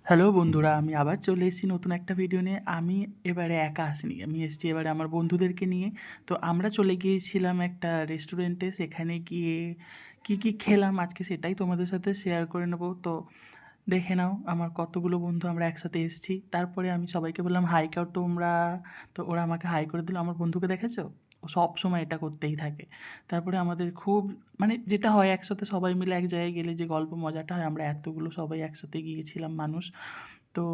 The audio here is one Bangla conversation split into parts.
হ্যালো বন্ধুরা, আমি আবার চলে এসেছি নতুন একটা ভিডিও নিয়ে। আমি এবারে একা আসিনি, আমি এসেছি এবারে আমার বন্ধুদেরকে নিয়ে। তো আমরা চলে গিয়েছিলাম একটা রেস্টুরেন্টে, সেখানে গিয়ে কী কী খেলাম আজকে সেটাই তোমাদের সাথে শেয়ার করে নেবো। তো দেখে নাও আমার কতগুলো বন্ধু আমরা একসাথে এসেছি। তারপরে আমি সবাইকে বললাম হাই কর তোমরা। তো ওরা আমাকে হাই করে দিল। আমার বন্ধুকে দেখেছো, ও সবসময় এটা করতেই থাকে। তারপরে আমাদের খুব মানে যেটা হয় একসাথে সবাই মিলে এক জায়গায় গেলে যে গল্প মজাটা হয়, আমরা এতগুলো সবাই একসাথে গিয়েছিলাম মানুষ। তো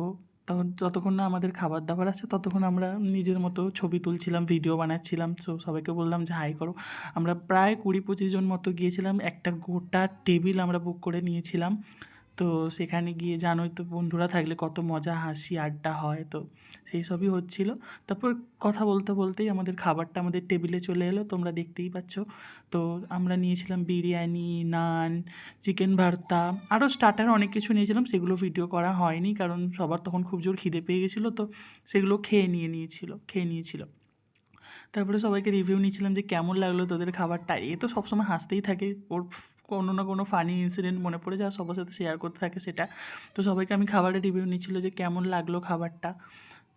তখন যতক্ষণ না আমাদের খাবার দাবার আসছে ততক্ষণ আমরা নিজের মতো ছবি তুলছিলাম, ভিডিও বানাচ্ছিলাম। সো সবাইকে বললাম যে হাই করো। আমরা প্রায় 20-25 জন মতো গিয়েছিলাম, একটা গোটা টেবিল আমরা বুক করে নিয়েছিলাম। তো সেখানে গিয়ে জানোই তো বন্ধুরা থাকলে কত মজা হাসি আড্ডা হয়, তো সেই সবই হচ্ছিলো। তারপর কথা বলতে বলতেই আমাদের খাবারটা আমাদের টেবিলে চলে এলো, তোমরা দেখতেই পাচ্ছ। তো আমরা নিয়েছিলাম বিরিয়ানি, নান, চিকেন ভর্তা, আরও স্টার্টার অনেক কিছু নিয়েছিলাম, সেগুলো ভিডিও করা হয়নি কারণ সবার তখন খুব জোর খিদে পেয়ে গেছিলো। তো সেগুলো খেয়ে নিয়েছিল। তারপরে সবাইকে রিভিউ নিচ্ছিলাম যে কেমন লাগলো তোদের খাবারটা। এ তো সবসময় হাসতেই থাকে, ওর কোনো না কোনো ফানি ইনসিডেন্ট মনে পড়ে যায়, সবার সাথে শেয়ার করতে থাকে সেটা। তো সবাইকে আমি খাবারের রিভিউ নিচ্ছিল যে কেমন লাগলো খাবারটা।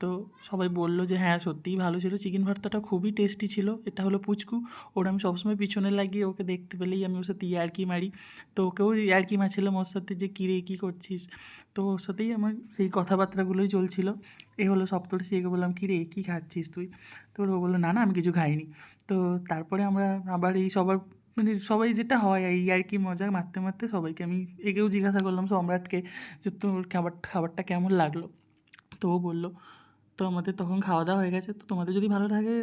তো সবাই বলল যে হ্যাঁ সত্যিই ভালো ছিল, চিকেন ভর্তাটা খুবই টেস্টি ছিল। এটা হলো পুচকু, ওর আমি সবসময় পিছনে লাগিয়ে ওকে দেখতে পেলেই আমি ওর সাথে ইয়ার্কি মারি। তো ওকেও ইয়ার্কি মারছিলাম ওর সাথে যে কী রে কী করছিস। তো ওর সাথেই আমার সেই কথাবার্তাগুলোই চলছিল। এ হলো সপ্তর্ষি, একে বললাম কী রে কী খাচ্ছিস তুই। তো ও বললো না না আমি কিছু খাইনি। তো তারপরে আমরা আবার এই সবার মানে সবাই যেটা হয় এই ইয়ার্কি মজা মারতে মারতে সবাইকে আমি একেও জিজ্ঞাসা করলাম সম্রাটকে যে তোর খাবারটা কেমন লাগলো। তো ও বললো তো আমাদের তখন খাওয়া দাওয়া হয়ে গেছে। তো তোমাদের যদি ভালো লাগে